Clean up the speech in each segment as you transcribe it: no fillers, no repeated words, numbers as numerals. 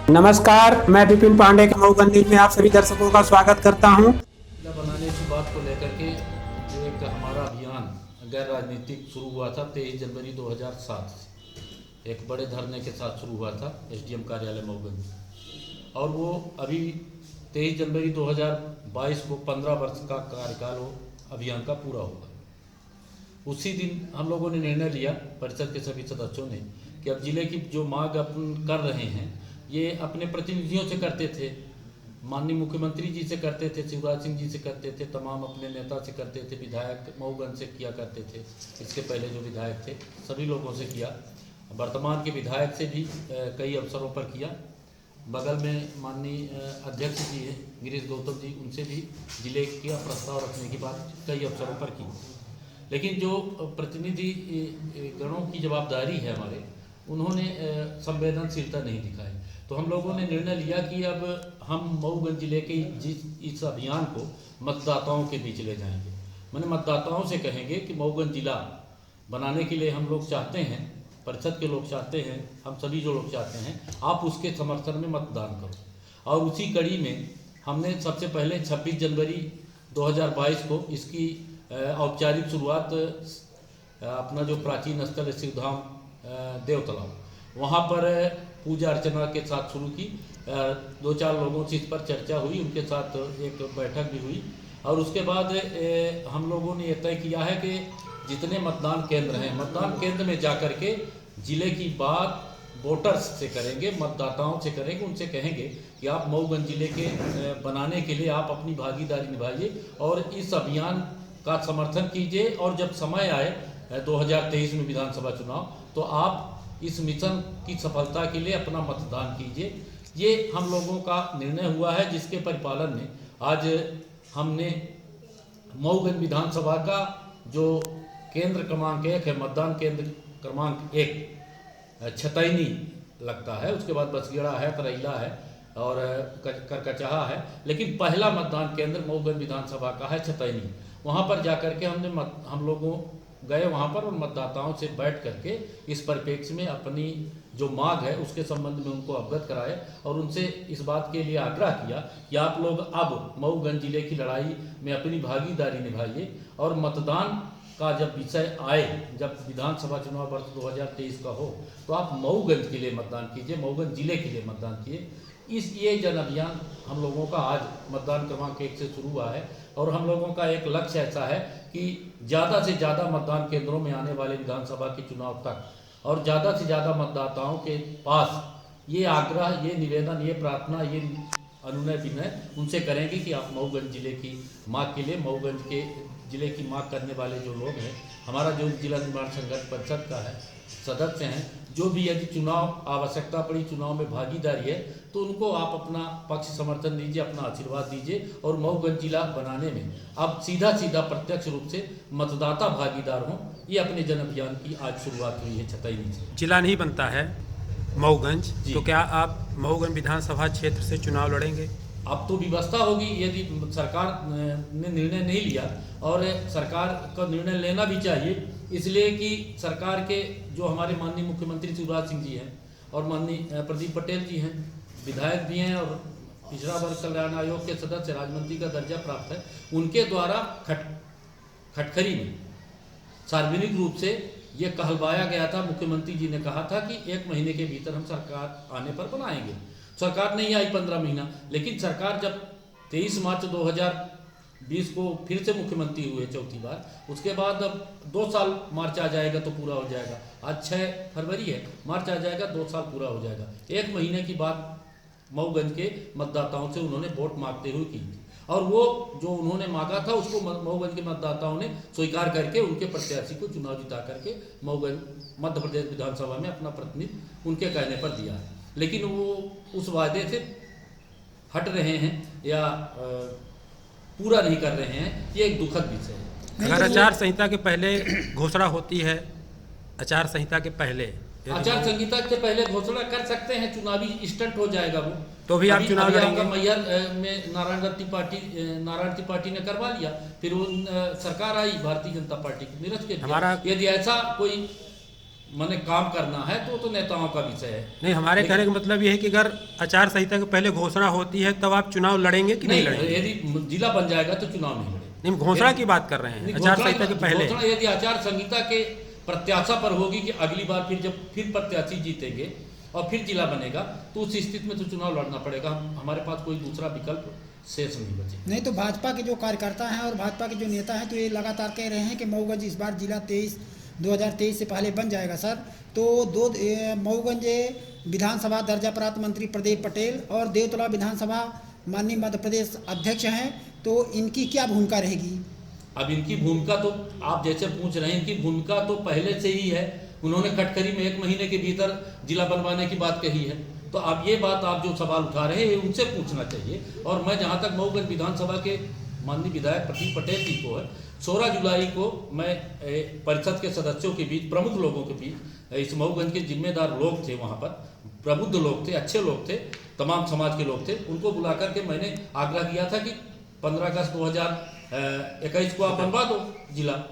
नमस्कार, मैं विपिन पांडे के मऊगन न्यूज में आप सभी दर्शकों का स्वागत करता हूं। जिला बनाने की बात को लेकर के जो एक हमारा अभियान गैर राजनीतिक शुरू हुआ था 23 जनवरी 2007 से एक बड़े धरने के साथ शुरू हुआ था एसडीएम कार्यालय मऊगन। और वो अभी 23 जनवरी 2022 को 15 वर्ष का कार्यकाल वो अभियान का पूरा होगा। उसी दिन हम लोगों ने निर्णय लिया, परिषद के सभी सदस्यों ने, कि अब जिले की जो मांग अपन कर रहे हैं ये अपने प्रतिनिधियों से करते थे, माननीय मुख्यमंत्री जी से करते थे, शिवराज सिंह जी से करते थे, तमाम अपने नेता से करते थे, विधायक मऊगन से किया करते थे, इसके पहले जो विधायक थे सभी लोगों से किया, वर्तमान के विधायक से भी कई अवसरों पर किया, बगल में माननीय अध्यक्ष जी हैं गिरीश गौतम जी, उनसे भी जिले का प्रस्ताव रखने की बात कई अवसरों पर की। लेकिन जो प्रतिनिधि गणों की जवाबदारी है हमारे, उन्होंने संवेदनशीलता नहीं दिखाई। तो हम लोगों ने निर्णय लिया कि अब हम मऊगंज जिले के इस अभियान को मतदाताओं के बीच ले जाएंगे। मैंने मतदाताओं से कहेंगे कि मऊगंज जिला बनाने के लिए हम लोग चाहते हैं, परिषद के लोग चाहते हैं, हम सभी जो लोग चाहते हैं, आप उसके समर्थन में मतदान करो। और उसी कड़ी में हमने सबसे पहले 26 जनवरी 2022 को इसकी औपचारिक शुरुआत अपना जो प्राचीन स्थल शिवधाम देव तालाब, वहाँ पर पूजा अर्चना के साथ शुरू की। 2-4 लोगों से इस पर चर्चा हुई, उनके साथ एक बैठक भी हुई। और उसके बाद हम लोगों ने ये तय किया है कि जितने मतदान केंद्र हैं, मतदान केंद्र में जाकर के जिले की बात वोटर्स से करेंगे, मतदाताओं से करेंगे, उनसे कहेंगे कि आप मऊगंज जिले के बनाने के लिए आप अपनी भागीदारी निभाइए और इस अभियान का समर्थन कीजिए। और जब समय आए 2023 में विधानसभा चुनाव, तो आप इस मिशन की सफलता के लिए अपना मतदान कीजिए। ये हम लोगों का निर्णय हुआ है, जिसके परिपालन में आज हमने मऊगंज विधानसभा का जो केंद्र क्रमांक 1 है, मतदान केंद्र क्रमांक 1 छतैनी लगता है, उसके बाद बसगेड़ा है, तरैला है और करकचाहा है, लेकिन पहला मतदान केंद्र मऊगंज विधानसभा का है छतैनी। वहाँ पर जाकर के हम लोगों गए वहाँ पर और मतदाताओं से बैठ करके इस परिप्रेक्ष्य में अपनी जो मांग है उसके संबंध में उनको अवगत कराए और उनसे इस बात के लिए आग्रह किया कि आप लोग अब मऊगंज जिले की लड़ाई में अपनी भागीदारी निभाइए और मतदान का जब विषय आए, जब विधानसभा चुनाव वर्ष 2023 का हो, तो आप मऊगंज के लिए मतदान कीजिए, मऊगंज जिले के लिए मतदान कीजिए। ये जन अभियान हम लोगों का आज मतदान क्रमांक 1 से शुरू हुआ है और हम लोगों का एक लक्ष्य ऐसा है कि ज़्यादा से ज़्यादा मतदान केंद्रों में आने वाले विधानसभा के चुनाव तक और ज़्यादा से ज़्यादा मतदाताओं के पास ये आग्रह, ये निवेदन, ये प्रार्थना, ये अनुनय विनय उनसे करेंगे कि आप मऊगंज जिले की मांग के लिए, मऊगंज के जिले की मांग करने वाले जो लोग हैं, हमारा जो जिला निर्माण संघर्ष परिषद का है सदस्य हैं, जो भी यदि चुनाव आवश्यकता पड़ी, चुनाव में भागीदारी है, तो उनको आप अपना पक्ष समर्थन दीजिए, अपना आशीर्वाद दीजिए और मऊगंज जिला बनाने में अब सीधा प्रत्यक्ष रूप से मतदाता भागीदार हों। ये अपने जन अभियान की आज शुरुआत हुई है छतैनी से। जिला नहीं बनता है मऊगंज, तो क्या आप मऊगंज विधानसभा क्षेत्र से चुनाव लड़ेंगे? अब तो व्यवस्था होगी, यदि सरकार ने निर्णय नहीं लिया, और सरकार का निर्णय लेना भी चाहिए, इसलिए कि सरकार के जो हमारे माननीय मुख्यमंत्री शिवराज सिंह जी हैं और माननीय प्रदीप पटेल जी हैं, विधायक भी हैं और पिछड़ा वर्ग कल्याण आयोग के सदस्य, राज्यमंत्री का दर्जा प्राप्त है, उनके द्वारा खटखरी में सार्वजनिक रूप से ये कहलवाया गया था। मुख्यमंत्री जी ने कहा था कि 1 महीने के भीतर हम सरकार आने पर बनाएंगे। सरकार नहीं आई 15 महीना, लेकिन सरकार जब 23 मार्च 2020 को फिर से मुख्यमंत्री हुए चौथी बार, उसके बाद अब 2 साल मार्च आ जाएगा तो पूरा हो जाएगा। आज 6 फरवरी है, मार्च आ जाएगा 2 साल पूरा हो जाएगा। 1 महीने की बात मऊगंज के मतदाताओं से उन्होंने वोट मांगते हुए की थी और वो जो उन्होंने मांगा था उसको मऊगंज के मतदाताओं ने स्वीकार करके उनके प्रत्याशी को चुनाव जिता करके मऊगंज मध्य प्रदेश विधानसभा में अपना प्रतिनिधि उनके कहने पर दिया है। लेकिन वो उस वादे से हट रहे हैं या पूरा नहीं कर रहे हैं, ये एक दुखद विषय है। अगर आचार संहिता के पहले घोषणा होती है, आचार संहिता के पहले आचार संहिता के पहले घोषणा कर सकते हैं, चुनावी स्टंट हो जाएगा वो, तो भी आप चुनाव लड़ेंगे? मैहर में नारायण त्रिपाठी ने करवा लिया, फिर वो सरकार आई भारतीय जनता पार्टी की नीरज के। यदि ऐसा कोई माने काम करना है तो नेताओं का विषय है। नहीं, हमारे कहने का मतलब ये है कि अगर आचार संहिता के पहले घोषणा होती है तब आप चुनाव लड़ेंगे कि नहीं लड़ेंगे? यदि जिला बन जाएगा तो चुनाव नहीं लड़ेंगे। नहीं, घोषणा की बात कर रहे हैं, आचार संहिता के पहले। घोषणा यदि आचार संहिता के प्रत्याशा पर होगी कि अगली बार फिर प्रत्याशी जीतेंगे और फिर जिला बनेगा, तो उस स्थिति में तो चुनाव लड़ना पड़ेगा। हमारे पास कोई दूसरा विकल्प शेष नहीं बचे। नहीं तो भाजपा के जो कार्यकर्ता हैं और भाजपा के जो नेता हैं तो ये लगातार कह रहे हैं कि मऊगंज इस बार जिला 2023 से पहले बन जाएगा सर। तो मऊगंज विधानसभा दर्जा प्राप्त मंत्री प्रदीप पटेल और देवतला विधानसभा माननीय मध्य प्रदेश अध्यक्ष हैं, तो इनकी क्या भूमिका रहेगी? अब इनकी भूमिका तो आप जैसे पूछ रहे हैं, इनकी भूमिका तो पहले से ही है। उन्होंने कटकरी में 1 महीने के भीतर जिला बनवाने की बात कही है। तो अब ये बात आप जो सवाल उठा रहे हैं उनसे पूछना चाहिए। और मैं जहाँ तक मऊगंज विधानसभा के माननीय विधायक प्रदीप पटेल जी को है, 16 जुलाई को मैं परिषद के सदस्यों के बीच, प्रमुख लोगों के बीच, इस मऊगंज के जिम्मेदार लोग थे, वहाँ पर प्रबुद्ध लोग थे, अच्छे लोग थे, तमाम समाज के लोग थे, उनको बुला करके मैंने आग्रह किया था कि 15 अगस्त 2021 को आप बनवा दो जिला।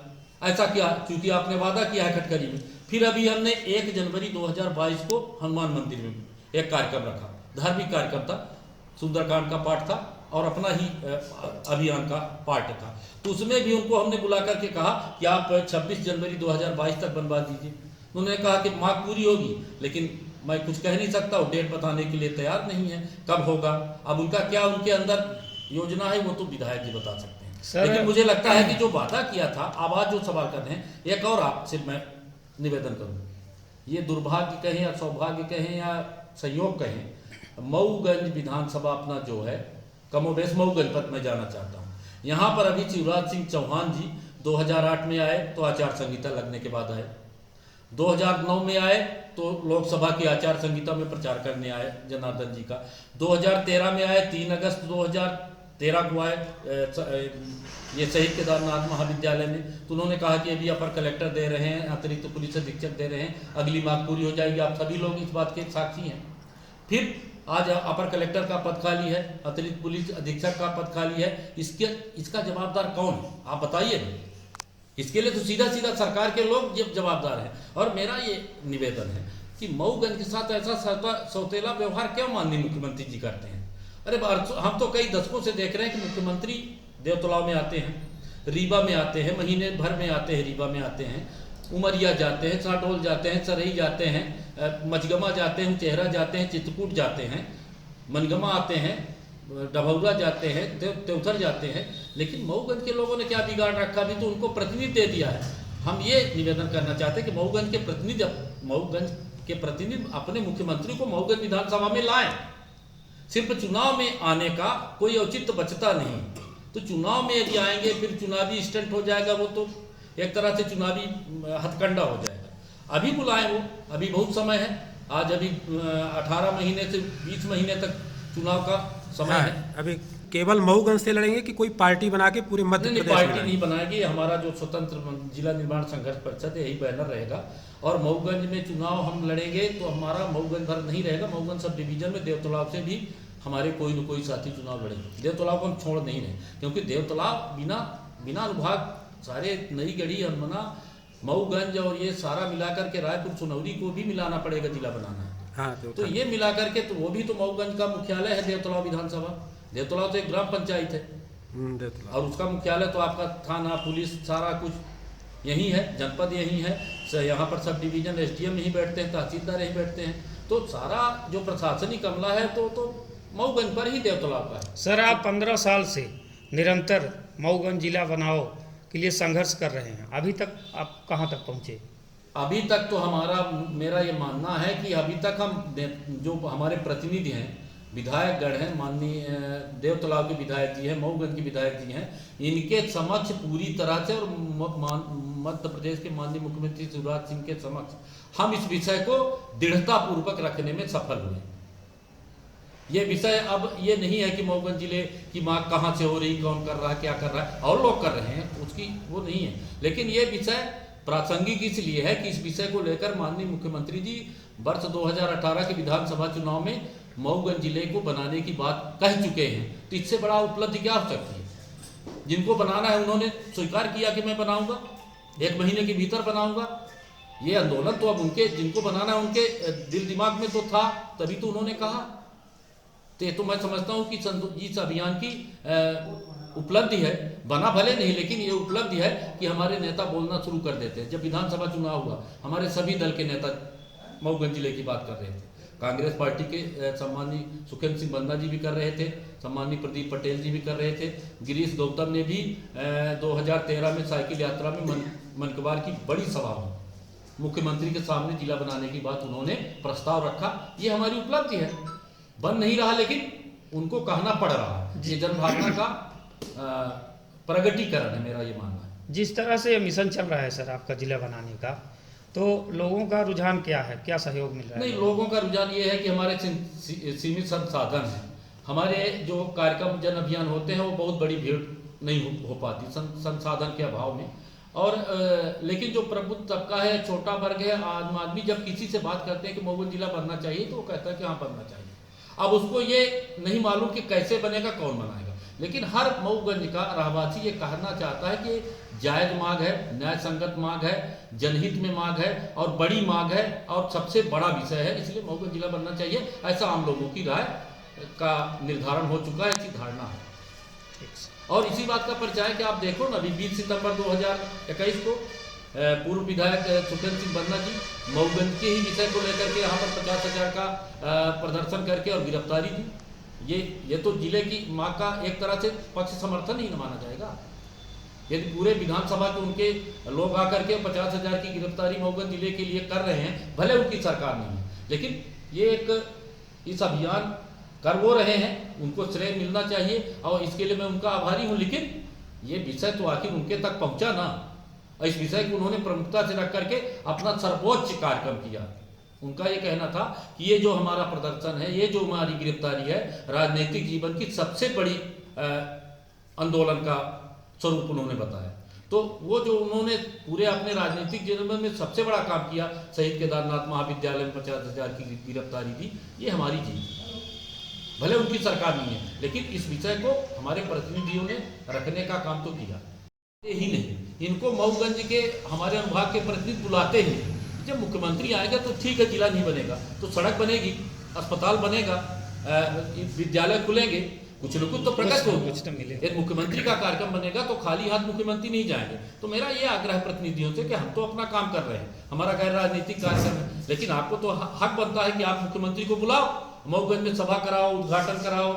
ऐसा किया, क्योंकि आपने वादा किया है कटकरी में। फिर अभी हमने 1 जनवरी 2022 को हनुमान मंदिर में एक कार्यक्रम रखा, धार्मिक कार्यक्रम था, सुंदरकांड का पाठ था और अपना ही अभियान का पार्ट था। तो उसमें भी उनको हमने बुला करके कहा कि आप 26 जनवरी 2022 तक बनवा दीजिए। उन्होंने कहा कि मांग पूरी होगी, लेकिन मैं कुछ कह नहीं सकता, और डेट बताने के लिए तैयार नहीं है कब होगा। अब उनका क्या उनके अंदर योजना है वो तो विधायक जी बता सकते हैं। लेकिन मुझे लगता है कि जो वादा किया था, आवाज जो सवाल कर रहे हैं, एक और आपसे मैं निवेदन करूँ, ये दुर्भाग्य कहें या सौभाग्य कहें या संयोग कहें, मऊगंज विधानसभा अपना जो है कमोबेश मऊगंज पर मैं जाना चाहता हूँ। यहाँ पर अभी शिवराज सिंह चौहान जी 2008 में आए तो आचार संहिता लगने के बाद आए, 2009 में आए तो लोकसभा की आचार संहिता में प्रचार करने आए जनार्दन जी का, 2013 में आए, 3 अगस्त 2013 को आए ये शहीद केदारनाथ महाविद्यालय में। तो उन्होंने कहा कि अभी अपर कलेक्टर दे रहे हैं, अतिरिक्त पुलिस अधीक्षक दे रहे हैं, अगली मांग पूरी हो जाएगी। आप सभी लोग इस बात के साक्षी हैं। फिर आज अपर कलेक्टर का पद खाली है, अतिरिक्त पुलिस अधीक्षक का पद खाली है। इसका जवाबदार कौन है आप बताइए। इसके लिए तो सीधा सीधा सरकार के लोग जवाबदार हैं। और मेरा ये निवेदन है कि मऊगंज के साथ ऐसा सौतेला व्यवहार क्यों माननीय मुख्यमंत्री जी करते हैं? अरे हम तो कई दशकों से देख रहे हैं कि मुख्यमंत्री देवतलाव में आते हैं, रीवा में आते हैं, महीने भर में आते हैं, रीवा में आते हैं, उमरिया जाते हैं, साडोल जाते हैं, सरही जाते हैं, मझगमा जाते हैं, चेहरा जाते हैं, चित्रकूट जाते हैं, मनगमा आते हैं, डभौरा जाते हैं, देवथर जाते हैं। लेकिन मऊगंज के लोगों ने क्या बिगाड़ रखा? भी तो उनको प्रतिनिधि दे दिया है। हम ये निवेदन करना चाहते हैं कि मऊगंज के प्रतिनिधि अपने मुख्यमंत्री को मऊगंज विधानसभा में लाएं। सिर्फ चुनाव में आने का कोई औचित्य बचता नहीं। तो चुनाव में यदि आएंगे फिर चुनावी स्टंट हो जाएगा, वो तो एक तरह से चुनावी हथकंडा हो जाएगा। अभी बुलाएं, वो अभी बहुत समय है। आज अभी 18 महीने से 20 महीने तक चुनाव का समय है। अभी केवल मऊगंज से लड़ेंगे कि कोई पार्टी बना के पूरे मध्य प्रदेश में? पार्टी नहीं बनाएगी। हमारा जो स्वतंत्र जिला निर्माण संघर्ष परिषद है यही बैनर रहेगा। और मऊगंज में चुनाव हम लड़ेंगे तो हमारा मऊगंज भर नहीं रहेगा। मऊगंज सब डिवीजन में देवतलाव से भी हमारे कोई न कोई साथी चुनाव लड़ेंगे। देवतलाव को हम छोड़ नहीं रहे, क्योंकि देवतलाव बिना अनुभाग सारे नई गढ़ी, हनुमना, मऊगंज और ये सारा मिलाकर के रायपुर सुनौरी को भी मिलाना पड़ेगा, जिला बनाना है। हाँ, तो ये मिला करके तो वो भी तो मऊगंज का मुख्यालय है देवतलाव विधानसभा। देवतलाव तो एक ग्राम पंचायत है और उसका मुख्यालय तो आपका थाना, पुलिस, सारा कुछ यही है, जनपद यही है। यहाँ पर सब डिवीजन एसडीएम यहीं बैठते हैं, तहसीलदार यहीं बैठते हैं। तो सारा जो प्रशासनिक अमला है तो मऊगंज पर ही देवतलाव का है। सर, आप 15 साल से निरंतर मऊगंज जिला बनाओ के लिए संघर्ष कर रहे हैं, अभी तक आप कहाँ तक पहुँचे? अभी तक तो मेरा ये मानना है कि अभी तक हम जो हमारे प्रतिनिधि हैं, विधायकगण हैं, माननीय देवतलाव के विधायक जी हैं, मऊगंज के विधायक जी हैं, इनके समक्ष पूरी तरह से और मध्य प्रदेश के माननीय मुख्यमंत्री शिवराज सिंह के समक्ष हम इस विषय को दृढ़ता पूर्वक रखने में सफल हुए। ये विषय अब ये नहीं है कि मऊगंज जिले की मांग कहाँ से हो रही, कौन कर रहा है, क्या कर रहा है, और लोग कर रहे हैं, उसकी वो नहीं है। लेकिन ये विषय प्रासंगिक इसलिए है कि इस विषय को लेकर माननीय मुख्यमंत्री जी वर्ष 2018 के विधानसभा चुनाव में मऊगंज जिले को बनाने की बात कह चुके हैं। तो इससे बड़ा उपलब्धि क्या हो सकती है? जिनको बनाना है उन्होंने स्वीकार किया कि मैं बनाऊंगा, 1 महीने के भीतर बनाऊंगा। ये आंदोलन तो अब उनके जिनको बनाना है उनके दिल दिमाग में तो था, तभी तो उन्होंने कहा। तो मैं समझता हूँ कि इस अभियान की उपलब्धि है, बना भले नहीं लेकिन ये उपलब्धि है कि हमारे नेता बोलना शुरू कर देते हैं। जब विधानसभा चुनाव हुआ हमारे सभी दल के नेता मऊगंज जिले की बात कर रहे थे। कांग्रेस पार्टी के सम्माननीय सुखेंद्र सिंह बंदा जी भी कर रहे थे, सम्माननीय प्रदीप पटेल जी भी कर रहे थे, गिरीश गौतम ने भी 2013 में साइकिल यात्रा में मनकवार की बड़ी सभा में मुख्यमंत्री के सामने जिला बनाने की बात उन्होंने प्रस्ताव रखा। ये हमारी उपलब्धि है, बन नहीं रहा लेकिन उनको कहना पड़ रहा है। ये जनभावना का प्रगटीकरण है, मेरा ये मानना है। जिस तरह से मिशन चल रहा है सर आपका जिला बनाने का, तो लोगों का रुझान क्या है, क्या सहयोग मिल रहा है? नहीं, लोगों का रुझान ये है कि हमारे सीमित संसाधन हैं। हमारे जो कार्यक्रम जन अभियान होते हैं वो बहुत बड़ी भीड़ नहीं हो पाती संसाधन के अभाव में। और लेकिन जो प्रबुद्ध तबका है, छोटा वर्ग है, आम आदमी जब किसी से बात करते हैं कि मऊगंज जिला बनना चाहिए तो वो कहता है कि हाँ बनना चाहिए। अब उसको ये नहीं मालूम कि कैसे बनेगा, कौन बनाएगा, लेकिन हर मऊगंज का रहवासी ये कहना चाहता है कि जायज मांग है, न्याय संगत मांग है, जनहित में मांग है और बड़ी मांग है और सबसे बड़ा विषय है, इसलिए मऊगंज जिला बनना चाहिए। ऐसा आम लोगों की राय का निर्धारण हो चुका है, ऐसी धारणा है। और इसी बात का परिचय है कि आप देखो ना, अभी 20 सितंबर 2021 को पूर्व विधायक सुखेंद्र सिंह बंदा जी मऊगंज के ही विषय को लेकर के यहाँ पर 50,000 का प्रदर्शन करके और गिरफ्तारी दी। ये तो जिले की माँ का एक तरह से पक्ष समर्थन ही न माना जाएगा। यदि पूरे विधानसभा के उनके लोग आकर के 50,000 की गिरफ्तारी मऊगंज जिले के लिए कर रहे हैं, भले उनकी सरकार नहीं है, लेकिन ये एक इस अभियान कर वो रहे हैं, उनको श्रेय मिलना चाहिए और इसके लिए मैं उनका आभारी हूँ। लेकिन ये विषय तो आखिर उनके तक पहुँचा ना, इस विषय को उन्होंने प्रमुखता से रख करके अपना सर्वोच्च कार्यक्रम किया। उनका ये कहना था कि ये जो हमारा प्रदर्शन है, ये जो हमारी गिरफ्तारी है, राजनीतिक जीवन की सबसे बड़ी आंदोलन का स्वरूप उन्होंने बताया। तो वो जो उन्होंने पूरे अपने राजनीतिक जीवन में सबसे बड़ा काम किया, शहीद केदारनाथ महाविद्यालय में 50,000 की गिरफ्तारी दी, ये हमारी जीत। भले उनकी सरकार नहीं है, लेकिन इस विषय को हमारे प्रतिनिधियों ने रखने का काम तो किया ही नहीं। इनको मऊगंज के हमारे अनुभाग के प्रतिनिधि बुलाते ही नहीं। जब मुख्यमंत्री आएगा तो ठीक है, जिला नहीं बनेगा तो सड़क बनेगी, अस्पताल बनेगा, विद्यालय खुलेंगे, कुछ न कुछ तो प्रकट होगा, कुछ तो मिलेगा। एक मुख्यमंत्री का कार्यक्रम बनेगा तो खाली हाथ मुख्यमंत्री नहीं जाएंगे। तो मेरा ये आग्रह है प्रतिनिधियों से कि हम तो अपना काम कर रहे हैं, हमारा गैर राजनीतिक कार्यक्रम है, लेकिन आपको तो हक बनता है कि आप मुख्यमंत्री को बुलाओ, मऊगंज में सभा कराओ, उद्घाटन कराओ,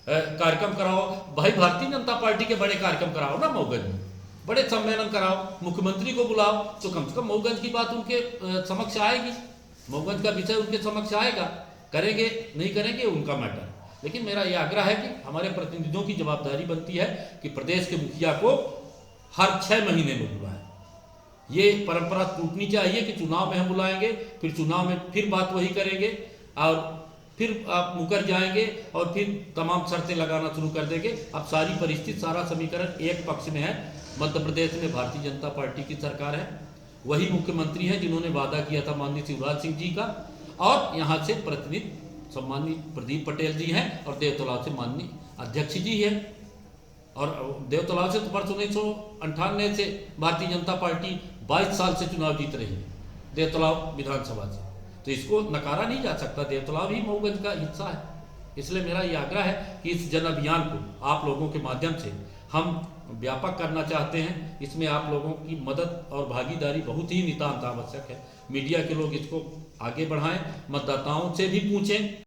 कार्यक्रम कराओ। भाई भारतीय जनता पार्टी के बड़े कार्यक्रम कराओ ना, मऊगंज में बड़े सम्मेलन कराओ, मुख्यमंत्री को बुलाओ, तो कम से कम मऊगंज की बात उनके समक्ष आएगी, मऊगंज का विषय उनके समक्ष आएगा। करेंगे नहीं करेंगे उनका मैटर, लेकिन मेरा यह आग्रह है कि हमारे प्रतिनिधियों की जवाबदारी बनती है कि प्रदेश के मुखिया को हर 6 महीने में बुलाएं। ये परंपरा टूटनी चाहिए कि चुनाव में हम बुलाएंगे, फिर चुनाव में फिर बात वही करेंगे और फिर आप मुकर जाएंगे और फिर तमाम शर्तें लगाना शुरू कर देंगे। अब सारी परिस्थिति, सारा समीकरण एक पक्ष में है। मध्य प्रदेश में भारतीय जनता पार्टी की सरकार है, वही मुख्यमंत्री हैं जिन्होंने वादा किया था माननीय शिवराज सिंह जी का, और यहाँ से प्रतिनिधि सम्माननीय प्रदीप पटेल जी हैं और देवतलाव से माननीय अध्यक्ष जी हैं। और देवतलाव से तो वर्ष 1998 से भारतीय जनता पार्टी 22 साल से चुनाव जीत रही है देवतलाव विधानसभा से, तो इसको नकारा नहीं जा सकता। देवतलाव ही मऊगंज का हिस्सा है। इसलिए मेरा ये आग्रह है कि इस जन अभियान को आप लोगों के माध्यम से हम व्यापक करना चाहते हैं। इसमें आप लोगों की मदद और भागीदारी बहुत ही नितांत आवश्यक है। मीडिया के लोग इसको आगे बढ़ाएं, मतदाताओं से भी पूछें।